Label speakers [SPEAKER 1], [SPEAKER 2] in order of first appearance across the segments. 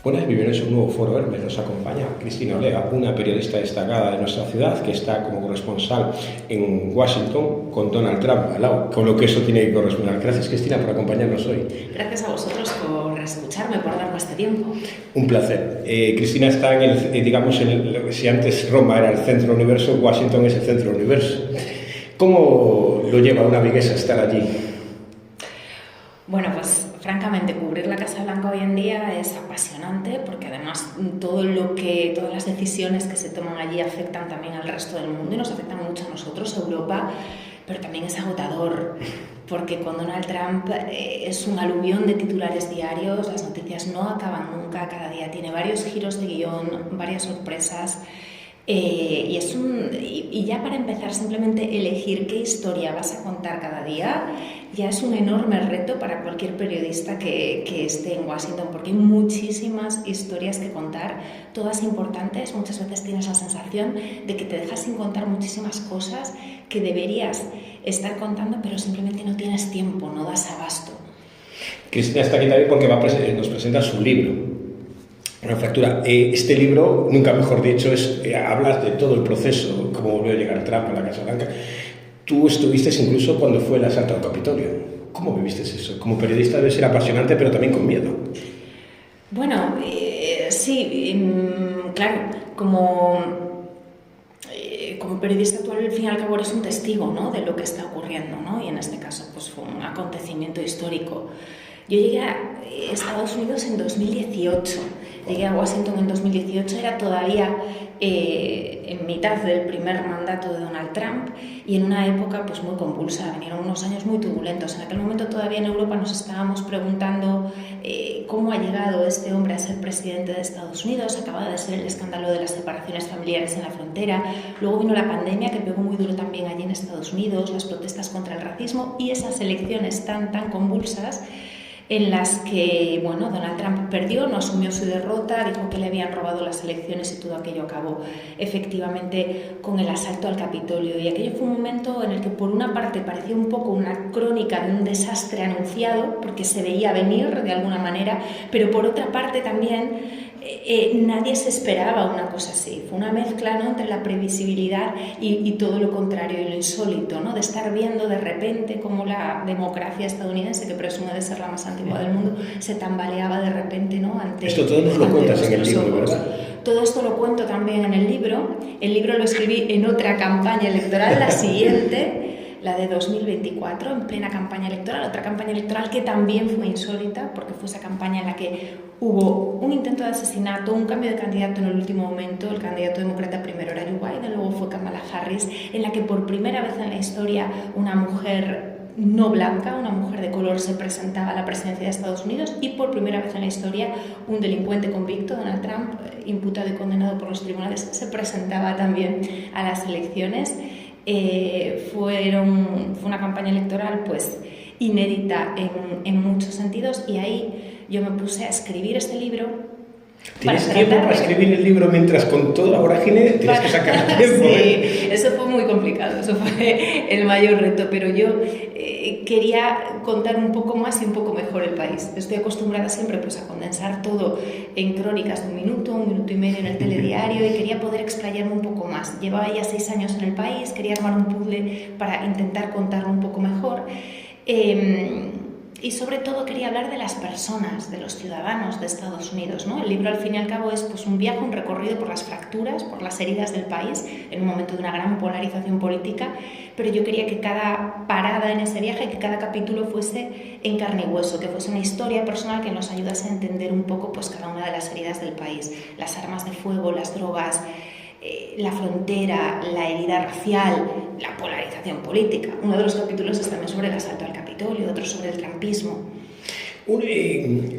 [SPEAKER 1] Buenas, bienvenidos a un nuevo Foro Hermes. Nos acompaña Cristina Olega, una periodista destacada de nuestra ciudad que está como corresponsal en Washington con Donald Trump al lado, con lo que eso tiene que corresponder. Gracias, Cristina, por acompañarnos hoy.
[SPEAKER 2] Gracias a vosotros por escucharme, por darme este tiempo.
[SPEAKER 1] Un placer. Cristina está en el, digamos, si antes Roma era el centro del universo, Washington es el centro del universo. ¿Cómo lo lleva una viguesa estar allí?
[SPEAKER 2] Bueno, pues francamente cubrir la Casa Blanca hoy en día es apasionante porque además todas las decisiones que se toman allí afectan también al resto del mundo y nos afectan mucho a nosotros, Europa, pero también es agotador porque con Donald Trump es un aluvión de titulares diarios, las noticias no acaban nunca, cada día tiene varios giros de guión, varias sorpresas. Y ya para empezar, simplemente elegir qué historia vas a contar cada día ya es un enorme reto para cualquier periodista que esté en Washington, porque hay muchísimas historias que contar, todas importantes. Muchas veces tienes la sensación de que te dejas sin contar muchísimas cosas que deberías estar contando, pero simplemente no tienes tiempo, no das abasto.
[SPEAKER 1] Cristina está aquí también porque nos presenta su libro. Una fractura. Este libro, nunca mejor dicho, hablas de todo el proceso, cómo volvió a llegar Trump a la Casa Blanca. Tú estuviste incluso cuando fue el asalto al Capitolio. ¿Cómo viviste eso? Como periodista debe ser apasionante, pero también con miedo.
[SPEAKER 2] Bueno, sí, claro, como periodista tú al fin y al cabo eres un testigo, ¿no?, de lo que está ocurriendo, ¿no? Y en este caso pues fue un acontecimiento histórico. Yo llegué a Estados Unidos en 2018, llegué a Washington en 2018, era todavía en mitad del primer mandato de Donald Trump y en una época pues muy convulsa, vinieron unos años muy turbulentos. En aquel momento todavía en Europa nos estábamos preguntando cómo ha llegado este hombre a ser presidente de Estados Unidos. Acababa de ser el escándalo de las separaciones familiares en la frontera, luego vino la pandemia que pegó muy duro también allí en Estados Unidos, las protestas contra el racismo y esas elecciones tan convulsas en las que, bueno, Donald Trump perdió, no asumió su derrota, dijo que le habían robado las elecciones y todo aquello acabó efectivamente con el asalto al Capitolio. Y aquello fue un momento en el que por una parte parecía un poco una crónica de un desastre anunciado, porque se veía venir de alguna manera, pero por otra parte también nadie se esperaba una cosa así. Fue una mezcla, ¿no?, entre la previsibilidad y todo lo contrario, y lo insólito, ¿no?, de estar viendo de repente cómo la democracia estadounidense, que presume de ser la más antigua del mundo, se tambaleaba de repente, ¿no?, ante
[SPEAKER 1] esto todo nos lo cuentas en el libro, ¿verdad?
[SPEAKER 2] Todo esto lo cuento también en el libro. El libro lo escribí en otra campaña electoral, la siguiente, la de 2024, en plena campaña electoral, otra campaña electoral que también fue insólita, porque fue esa campaña en la que hubo un intento de asesinato, un cambio de candidato en el último momento. El candidato demócrata primero era Joe Biden, luego fue Kamala Harris, en la que por primera vez en la historia una mujer no blanca, una mujer de color, se presentaba a la presidencia de Estados Unidos, y por primera vez en la historia un delincuente convicto, Donald Trump, imputado y condenado por los tribunales, se presentaba también a las elecciones. Fue una campaña electoral pues inédita en muchos sentidos, y ahí yo me puse a escribir este libro.
[SPEAKER 1] ¿Tienes tiempo para escribir el libro mientras con toda la vorágine tienes que sacar tiempo?
[SPEAKER 2] Sí, eso fue muy complicado, eso fue el mayor reto, pero yo quería contar un poco más y un poco mejor el país. Estoy acostumbrada siempre pues a condensar todo en crónicas de un minuto y medio en el telediario, y quería poder explayarme un poco más. Llevaba ya 6 años en el país, quería armar un puzzle para intentar contarlo un poco mejor. Y sobre todo quería hablar de las personas, de los ciudadanos de Estados Unidos, ¿no? El libro al fin y al cabo es pues un viaje, un recorrido por las fracturas, por las heridas del país, en un momento de una gran polarización política, pero yo quería que cada parada en ese viaje, que cada capítulo fuese en carne y hueso, que fuese una historia personal que nos ayudase a entender un poco pues cada una de las heridas del país, las armas de fuego, las drogas, la frontera, la herida racial, la polarización política. Uno de los capítulos es también sobre el asalto al Capitolio, otro sobre el trumpismo.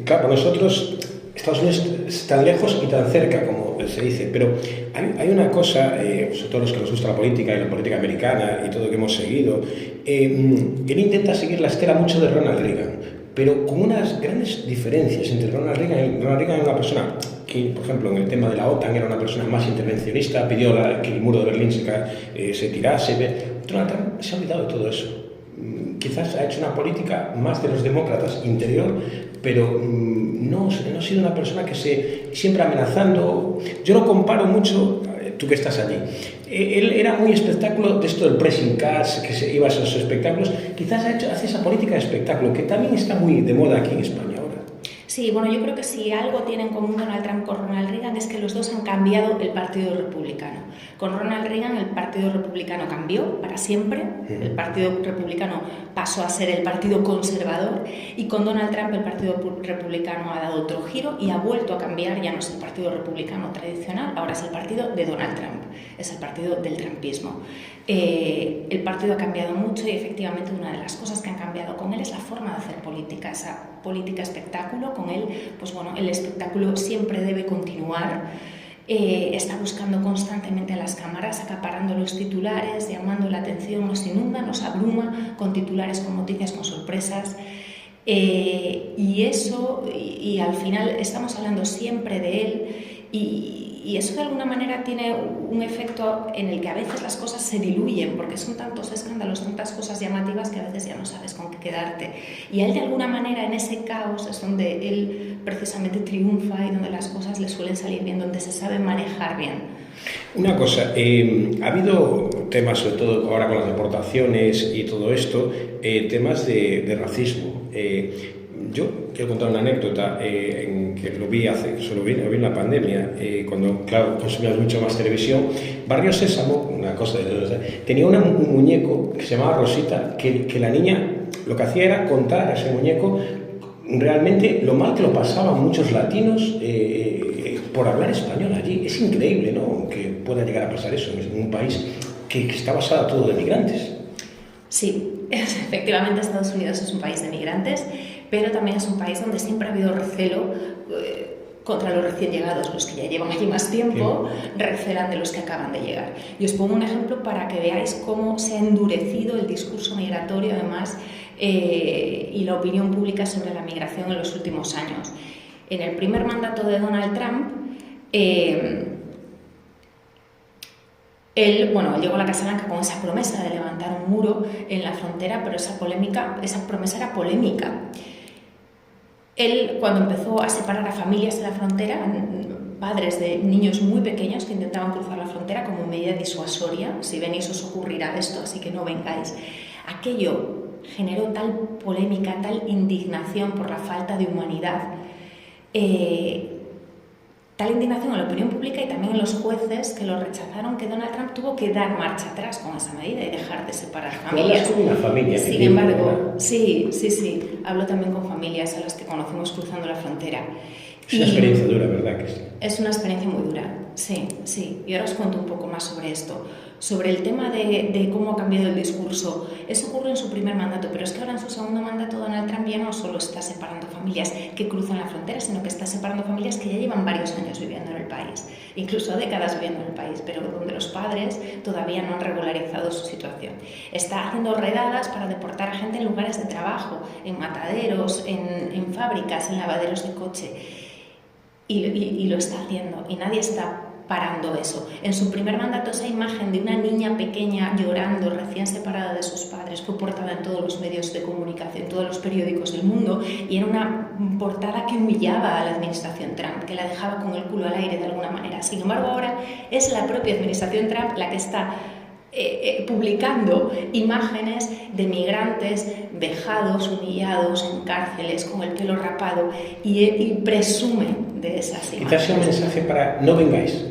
[SPEAKER 1] Claro, nosotros, Estados Unidos es tan lejos y tan cerca, como se dice, pero hay una cosa, sobre todo los que nos gusta la política y la política americana y todo lo que hemos seguido, él intenta seguir la estela mucho de Ronald Reagan, pero con unas grandes diferencias entre Ronald Reagan. Ronald Reagan era una persona que, por ejemplo, en el tema de la OTAN era una persona más intervencionista, pidió que el muro de Berlín se tirase. Donald Trump se ha olvidado de todo eso. Quizás ha hecho una política más de los demócratas interior, pero no ha sido una persona que siempre amenazando. Yo lo comparo mucho, tú que estás allí. Él era muy espectáculo de esto del pressing catch, que se iba a esos espectáculos. Quizás hace esa política de espectáculo, que también está muy de moda aquí en España ahora.
[SPEAKER 2] Sí, bueno, yo creo que si algo tiene en común Donald Trump con Ronald Reagan es que los dos han cambiado el Partido Republicano. Con Ronald Reagan el Partido Republicano cambió para siempre, el Partido Republicano pasó a ser el Partido Conservador, y con Donald Trump el Partido Republicano ha dado otro giro y ha vuelto a cambiar, ya no es el Partido Republicano tradicional, ahora es el partido de Donald Trump, es el partido del trumpismo. El partido ha cambiado mucho y efectivamente una de las cosas que han cambiado con él es la forma de hacer política, esa política espectáculo. Con él, pues bueno, el espectáculo siempre debe continuar. Está buscando constantemente en las cámaras, acaparando los titulares, llamando la atención, nos inunda, nos abruma con titulares, con noticias, con sorpresas. Y eso, y al final estamos hablando siempre de él, y eso de alguna manera tiene un efecto en el que a veces las cosas se diluyen, porque son tantos escándalos, tantas cosas llamativas que a veces ya no sabes con qué quedarte. Y a él de alguna manera en ese caos es donde él precisamente triunfa y donde las cosas le suelen salir bien, donde se sabe manejar bien.
[SPEAKER 1] Una cosa, ha habido temas, sobre todo ahora con las deportaciones y todo esto, temas de racismo. Yo quiero contar una anécdota que lo vi en la pandemia, cuando, claro, consumías mucho más televisión. Barrio Sésamo, una cosa tenía un muñeco que se llamaba Rosita, que la niña lo que hacía era contar a ese muñeco realmente lo mal que lo pasaban muchos latinos por hablar español allí. Es increíble, ¿no?, que pueda llegar a pasar eso en un país que está basado todo de migrantes.
[SPEAKER 2] Sí, efectivamente Estados Unidos es un país de migrantes, pero también es un país donde siempre ha habido recelo contra los recién llegados. Los que ya llevan allí más tiempo recelan de los que acaban de llegar. Y os pongo un ejemplo para que veáis cómo se ha endurecido el discurso migratorio, además, y la opinión pública sobre la migración en los últimos años. En el primer mandato de Donald Trump, él llegó a la Casa Blanca con esa promesa de levantar un muro en la frontera, pero esa promesa era polémica. Él, cuando empezó a separar a familias en la frontera, padres de niños muy pequeños que intentaban cruzar la frontera como medida disuasoria, si venís os ocurrirá esto, así que no vengáis. Aquello generó tal polémica, tal indignación por la falta de humanidad, tal indignación en la opinión pública y también en los jueces que lo rechazaron, que Donald Trump tuvo que dar marcha atrás con esa medida y dejar de separar familias.
[SPEAKER 1] Con una familia.
[SPEAKER 2] Sin embargo, sí, hablo también con familias a las que conocemos cruzando la frontera.
[SPEAKER 1] Es una experiencia dura, ¿verdad que sí?
[SPEAKER 2] Es una experiencia muy dura, sí. Y ahora os cuento un poco más sobre esto. Sobre el tema de cómo ha cambiado el discurso. Eso ocurre en su primer mandato, pero es que ahora en su segundo mandato Donald Trump ya no solo está separando familias que cruzan la frontera, sino que está separando familias que ya llevan varios años viviendo en el país, incluso décadas viviendo en el país, pero donde los padres todavía no han regularizado su situación. Está haciendo redadas para deportar a gente en lugares de trabajo, en mataderos, en fábricas, en lavaderos de coche. Y lo está haciendo, y nadie está parando eso. En su primer mandato, esa imagen de una niña pequeña llorando, recién separada de sus padres, fue portada en todos los medios de comunicación, en todos los periódicos del mundo, y era una portada que humillaba a la administración Trump, que la dejaba con el culo al aire de alguna manera. Sin embargo, ahora es la propia administración Trump la que está publicando imágenes de migrantes vejados, humillados en cárceles, con el pelo rapado, y presume de esas imágenes.
[SPEAKER 1] Quizás sea un mensaje para no vengáis.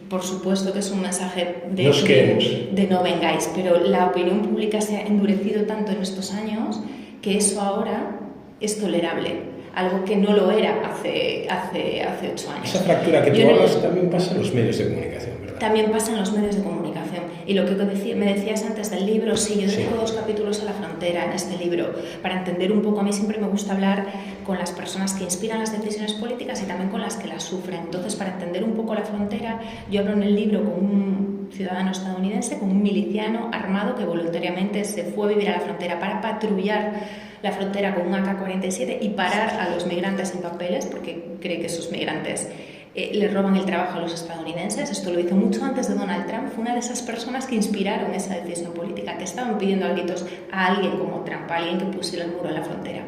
[SPEAKER 2] Por supuesto que es un mensaje de no vengáis, pero la opinión pública se ha endurecido tanto en estos años que eso ahora es tolerable, algo que no lo era hace 8 años.
[SPEAKER 1] Esa fractura que tú hablas también pasa en los medios de comunicación, ¿verdad?
[SPEAKER 2] También pasa en los medios de comunicación. Y lo que me decías antes del libro, sí, yo dedico 2 capítulos a la frontera en este libro, para entender un poco. A mí siempre me gusta hablar con las personas que inspiran las decisiones políticas y también con las que las sufren. Entonces, para entender un poco la frontera, yo hablo en el libro con un ciudadano estadounidense, con un miliciano armado que voluntariamente se fue a vivir a la frontera para patrullar la frontera con un AK-47 y parar a los migrantes sin papeles, porque cree que esos migrantes le roban el trabajo a los estadounidenses. Esto lo hizo mucho antes de Donald Trump. Fue una de esas personas que inspiraron esa decisión política, que estaban pidiendo a gritos a alguien como Trump, a alguien que pusiera el muro en la frontera.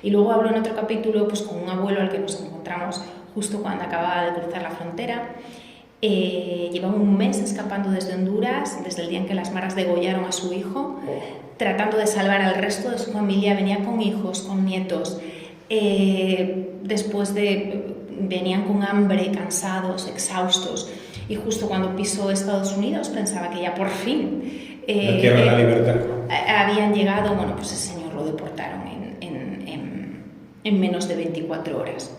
[SPEAKER 2] Y luego hablo en otro capítulo pues, con un abuelo al que nos encontramos justo cuando acababa de cruzar la frontera. Llevaba un mes escapando desde Honduras, desde el día en que las maras degollaron a su hijo, tratando de salvar al resto de su familia. Venía con hijos, con nietos, venían con hambre, cansados, exhaustos, y justo cuando pisó Estados Unidos pensaba que ya por fin
[SPEAKER 1] la tierra de la libertad
[SPEAKER 2] habían llegado. Bueno, pues ese señor lo deportaron en menos de 24 horas.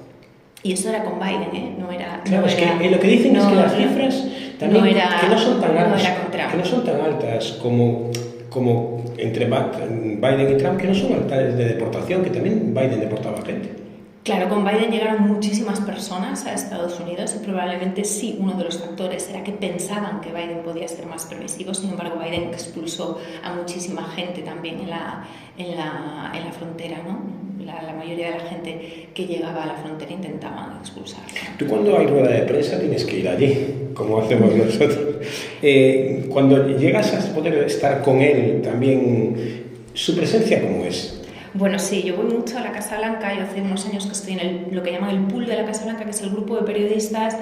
[SPEAKER 2] Y eso era con Biden, ¿eh? No era...
[SPEAKER 1] Claro,
[SPEAKER 2] no
[SPEAKER 1] es
[SPEAKER 2] era,
[SPEAKER 1] que lo que dicen es que las cifras también
[SPEAKER 2] no era,
[SPEAKER 1] que no son tan altas,
[SPEAKER 2] no era con Trump.
[SPEAKER 1] que no son tan altas como entre Biden y Trump, que no son altas de deportación, que también Biden deportaba gente.
[SPEAKER 2] Claro, con Biden llegaron muchísimas personas a Estados Unidos y probablemente sí, uno de los factores era que pensaban que Biden podía ser más permisivo. Sin embargo, Biden expulsó a muchísima gente también en la frontera, ¿no? La mayoría de la gente que llegaba a la frontera intentaban expulsarla.
[SPEAKER 1] Tú cuando hay rueda de prensa tienes que ir allí, como hacemos nosotros. Cuando llegas a poder estar con él también, ¿su presencia cómo es?
[SPEAKER 2] Bueno, sí, yo voy mucho a la Casa Blanca. Yo hace unos años que estoy en lo que llaman el pool de la Casa Blanca, que es el grupo de periodistas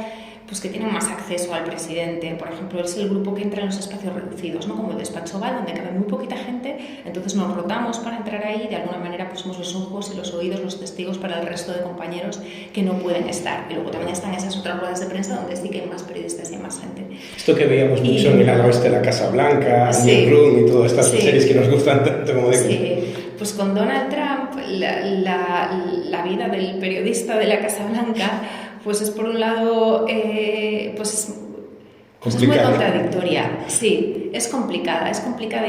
[SPEAKER 2] pues, que tienen más acceso al presidente. Por ejemplo, es el grupo que entra en los espacios reducidos, ¿no? Como el despacho Oval, donde cabe muy poquita gente. Entonces nos rotamos para entrar ahí y de alguna manera pues, somos los ojos y los oídos, los testigos para el resto de compañeros que no pueden estar. Y luego también están esas otras ruedas de prensa donde sí que hay más periodistas y hay más gente.
[SPEAKER 1] Esto que veíamos mucho en el ala oeste de la Casa Blanca,
[SPEAKER 2] sí,
[SPEAKER 1] Newsroom y todas estas
[SPEAKER 2] sí,
[SPEAKER 1] series que nos gustan tanto, como digo.
[SPEAKER 2] Sí. Pues con Donald Trump, la vida del periodista de la Casa Blanca, pues es por un lado, pues es muy contradictoria. Sí, es complicada y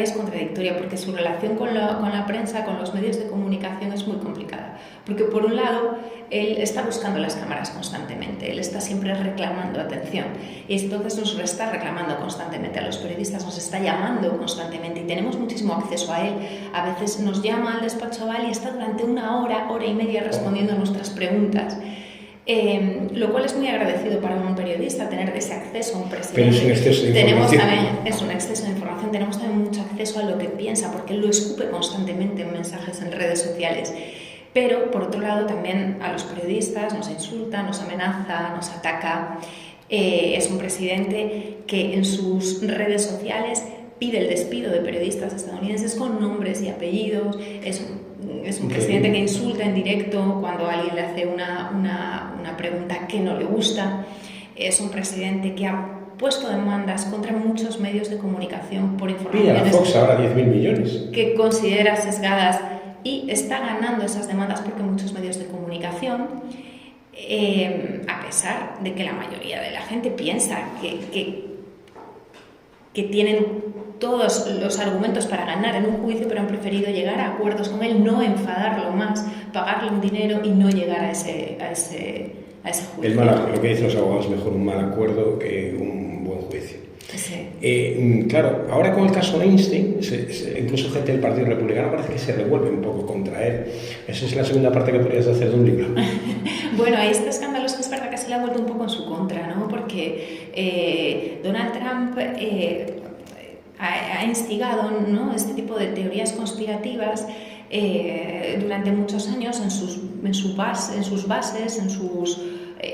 [SPEAKER 2] es contradictoria porque su relación con la prensa, con los medios de comunicación es muy complicada. Porque por un lado, él está buscando las cámaras constantemente, él está siempre reclamando atención y entonces nos está reclamando constantemente a los periodistas, nos está llamando constantemente y tenemos muchísimo acceso a él. A veces nos llama al despacho Oval y está durante una hora y media respondiendo a nuestras preguntas. Lo cual es muy agradecido para un periodista tener ese acceso a un presidente.
[SPEAKER 1] Pero es un exceso de información.
[SPEAKER 2] Es un exceso de información, tenemos también mucho acceso a lo que piensa, porque él lo escupe constantemente en mensajes en redes sociales. Pero, por otro lado, también a los periodistas nos insulta, nos amenaza, nos ataca. Es un presidente que en sus redes sociales pide el despido de periodistas estadounidenses con nombres y apellidos. Es un presidente que insulta en directo cuando alguien le hace una pregunta que no le gusta. Es un presidente que ha puesto demandas contra muchos medios de comunicación por informaciones.
[SPEAKER 1] Pide a Fox ahora 10.000 millones.
[SPEAKER 2] Que considera sesgadas y está ganando esas demandas porque muchos medios de comunicación, a pesar de que la mayoría de la gente piensa que tienen todos los argumentos para ganar en un juicio, pero han preferido llegar a acuerdos con él, no enfadarlo más, pagarle un dinero y no llegar a ese juicio.
[SPEAKER 1] Lo que dicen los abogados, mejor un mal acuerdo que un buen juicio.
[SPEAKER 2] Sí.
[SPEAKER 1] Claro, ahora con el caso Einstein, incluso gente del Partido Republicano parece que se revuelve un poco contra él. Esa es la segunda parte que podrías hacer de un libro.
[SPEAKER 2] Bueno, este escándalo es verdad que se le ha vuelto un poco en su contra, ¿no? Porque Donald Trump ha instigado, ¿no?, este tipo de teorías conspirativas durante muchos años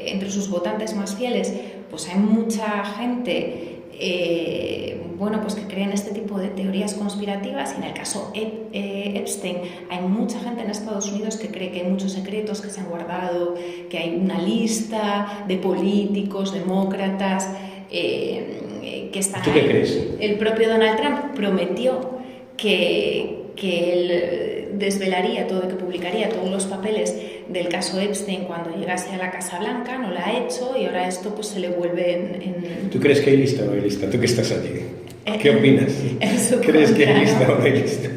[SPEAKER 2] entre sus votantes más fieles. Pues hay mucha gente pues que creen este tipo de teorías conspirativas, y en el caso Epstein hay mucha gente en Estados Unidos que cree que hay muchos secretos que se han guardado, que hay una lista de políticos, demócratas que están
[SPEAKER 1] ahí. ¿Tú qué crees?
[SPEAKER 2] El propio Donald Trump prometió que él desvelaría todo, que publicaría todos los papeles del caso Epstein cuando llegase a la Casa Blanca. No lo ha hecho y ahora esto pues se le vuelve en...
[SPEAKER 1] ¿Tú crees que hay lista o no hay lista? ¿Tú que estás allí? ¿Qué opinas? ¿Crees que hay lista o no hay lista?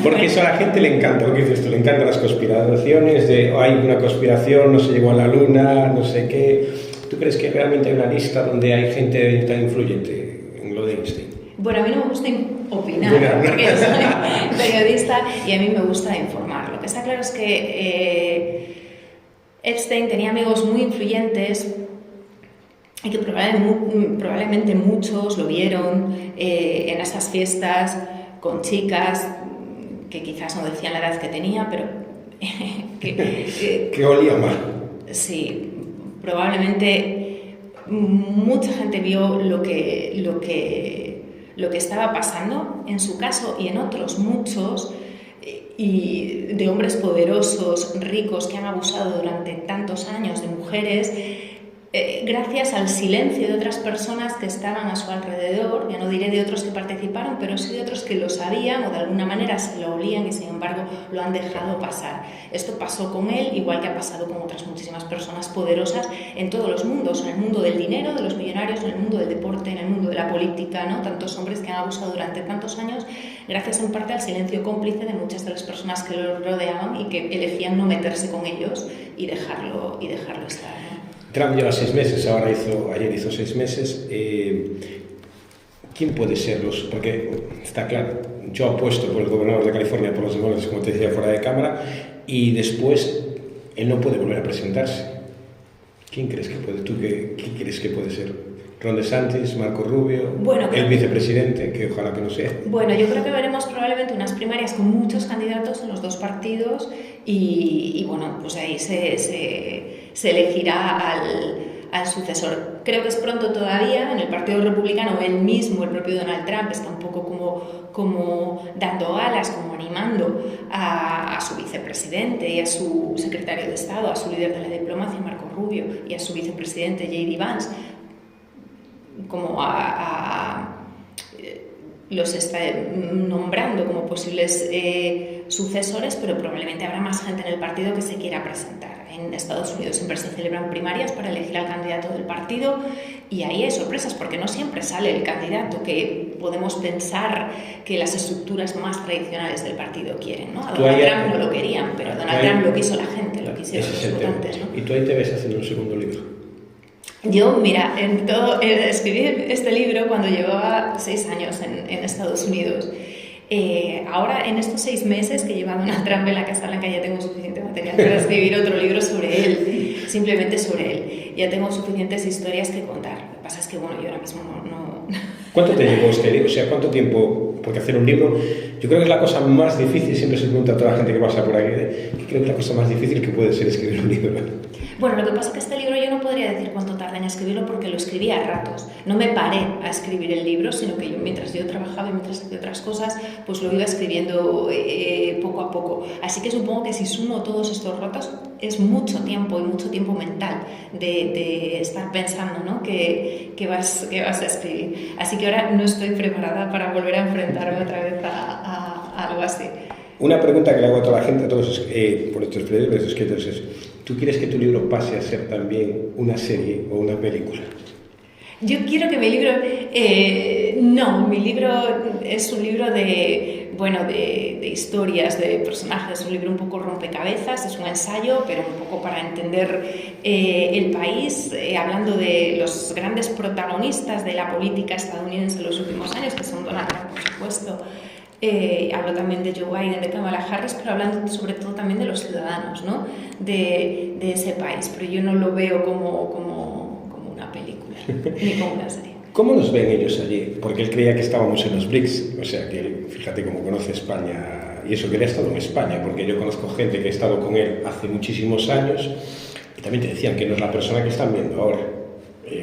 [SPEAKER 1] Porque eso a la gente le encanta, lo que dices tú, le encantan las conspiraciones, hay una conspiración, no se llegó a la luna, no sé qué. ¿Tú crees que realmente hay una lista donde hay gente tan influyente en lo de Einstein?
[SPEAKER 2] Bueno, a mí no me gusta opinar, porque yo soy periodista y a mí me gusta informar. Lo que está claro es que Epstein tenía amigos muy influyentes y que probablemente muchos lo vieron en esas fiestas con chicas que quizás no decían la edad que tenía, pero
[SPEAKER 1] que olía mal.
[SPEAKER 2] Sí, probablemente mucha gente vio lo que estaba pasando en su caso y en otros muchos, y de hombres poderosos, ricos, que han abusado durante tantos años de mujeres, gracias al silencio de otras personas que estaban a su alrededor. Ya no diré de otros que participaron, pero sí de otros que lo sabían o de alguna manera se lo olían y sin embargo lo han dejado pasar. Esto pasó con él, igual que ha pasado con otras muchísimas personas poderosas en todos los mundos, en el mundo del dinero, de los millonarios, en el mundo del deporte, en el mundo de la política, ¿no? Tantos hombres que han abusado durante tantos años, gracias en parte al silencio cómplice de muchas de las personas que lo rodeaban y que elegían no meterse con ellos y dejarlo estar, ¿no?
[SPEAKER 1] Trump lleva 6 meses, ayer hizo 6 meses. ¿Quién puede serlos? Porque está claro, yo apuesto por el gobernador de California, por los demócratas, como te decía, fuera de cámara, y después él no puede volver a presentarse. ¿Quién crees que puede? ¿Tú qué crees que puede ser? Ron DeSantis, Marco Rubio, bueno, el vicepresidente, que ojalá que no sea.
[SPEAKER 2] Bueno, yo creo que veremos probablemente unas primarias con muchos candidatos en los dos partidos y bueno, pues ahí se elegirá al sucesor. Creo que es pronto todavía. En el Partido Republicano él mismo, el propio Donald Trump, está un poco como dando alas, como animando a su vicepresidente y a su secretario de Estado, a su líder de la diplomacia, Marco Rubio, y a su vicepresidente, J.D. Vance, como los está nombrando como posibles sucesores, pero probablemente habrá más gente en el partido que se quiera presentar. En Estados Unidos siempre se celebran primarias para elegir al candidato del partido y ahí hay sorpresas porque no siempre sale el candidato que podemos pensar que las estructuras más tradicionales del partido quieren, ¿no? A Donald Trump no lo querían, pero a Donald Trump lo quiso la gente, lo quisieron los votantes, ¿no?
[SPEAKER 1] ¿Y tú ahí te ves haciendo un segundo libro?
[SPEAKER 2] Yo, mira, escribí este libro cuando llevaba 6 años en Estados Unidos. Ahora, en estos 6 meses que lleva Donald Trump en la Casa Blanca, ya tengo suficiente material para escribir otro libro sobre él, simplemente sobre él. Ya tengo suficientes historias que contar. Lo que pasa es que, bueno, yo ahora mismo no...
[SPEAKER 1] ¿Cuánto te llevó este libro? O sea, ¿cuánto tiempo? Porque hacer un libro, yo creo que es la cosa más difícil, siempre se pregunta a toda la gente que pasa por aquí, que creo que es la cosa más difícil que puede ser escribir un libro.
[SPEAKER 2] Bueno, lo que pasa es que este libro yo no podría decir cuánto tardé en escribirlo porque lo escribí a ratos. No me paré a escribir el libro, sino que mientras yo trabajaba y mientras hacía otras cosas, pues lo iba escribiendo poco a poco. Así que supongo que si sumo todos estos ratos es mucho tiempo y mucho tiempo mental de estar pensando, ¿no? que vas a escribir. Así que ahora no estoy preparada para volver a enfrentarme otra vez a algo así.
[SPEAKER 1] Una pregunta que le hago a toda la gente, a todos por estos escritores es: ¿tú quieres que tu libro pase a ser también una serie o una película?
[SPEAKER 2] Yo quiero que mi libro... no, mi libro es un libro de historias, de personajes, un libro un poco rompecabezas, es un ensayo, pero un poco para entender el país, hablando de los grandes protagonistas de la política estadounidense en los últimos años, que son Donald Trump, por supuesto. Hablo también de Joe Biden, de Kamala Harris, pero hablando sobre todo también de los ciudadanos, ¿no? de ese país, pero yo no lo veo como una película ni como una serie.
[SPEAKER 1] ¿Cómo nos ven ellos allí? Porque él creía que estábamos en los BRICS, o sea que él, fíjate cómo conoce España, y eso que él ha estado en España, porque yo conozco gente que ha estado con él hace muchísimos años y también te decían que no es la persona que están viendo ahora.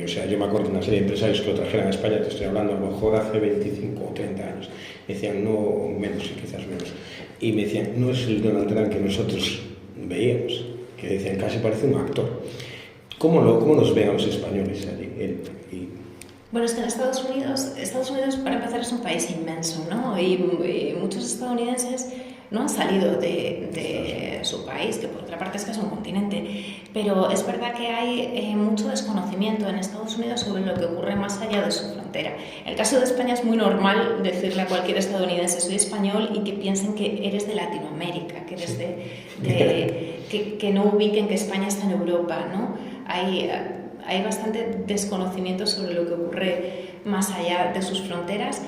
[SPEAKER 1] O sea, yo me acuerdo de una serie de empresarios que lo trajeron a España, te estoy hablando a lo mejor hace 25 o 30 años. Me decían, no, menos, quizás menos. Y me decían, no es el Donald Trump que nosotros veíamos, que decían, casi parece un actor. ¿Cómo nos ven a los españoles allí?
[SPEAKER 2] Bueno, es que en Estados Unidos, para empezar, es un país inmenso, ¿no? Y muchos estadounidenses no han salido de su país, que por otra parte es que es un continente, pero es verdad que hay mucho desconocimiento en Estados Unidos sobre lo que ocurre más allá de su frontera. En el caso de España es muy normal decirle a cualquier estadounidense soy español y que piensen que eres de Latinoamérica, que eres que no ubiquen que España está en Europa, ¿no? Hay bastante desconocimiento sobre lo que ocurre más allá de sus fronteras.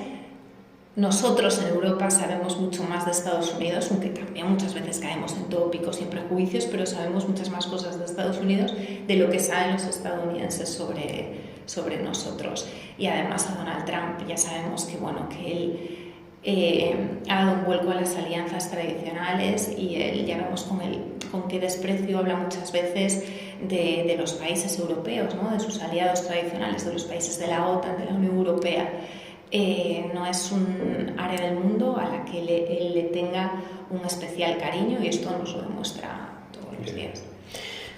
[SPEAKER 2] Nosotros en Europa sabemos mucho más de Estados Unidos, aunque también muchas veces caemos en tópicos y en prejuicios, pero sabemos muchas más cosas de Estados Unidos de lo que saben los estadounidenses sobre nosotros. Y además a Donald Trump ya sabemos que él ha dado un vuelco a las alianzas tradicionales y él, ya vemos con qué desprecio habla muchas veces de los países europeos, ¿no? De sus aliados tradicionales, de los países de la OTAN, de la Unión Europea. No es un área del mundo a la que él le tenga un especial cariño y esto nos lo demuestra todos los días.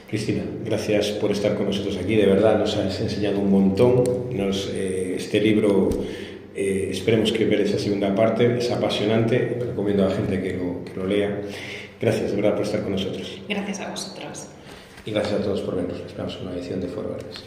[SPEAKER 1] Cristina, gracias por estar con nosotros aquí, de verdad nos has enseñado un montón. Este libro, esperemos que ver esa segunda parte, es apasionante, recomiendo a la gente que lo lea. Gracias de verdad por estar con nosotros.
[SPEAKER 2] Gracias a vosotros.
[SPEAKER 1] Y gracias a todos por vernos. Esperamos una edición de Foro Verdes.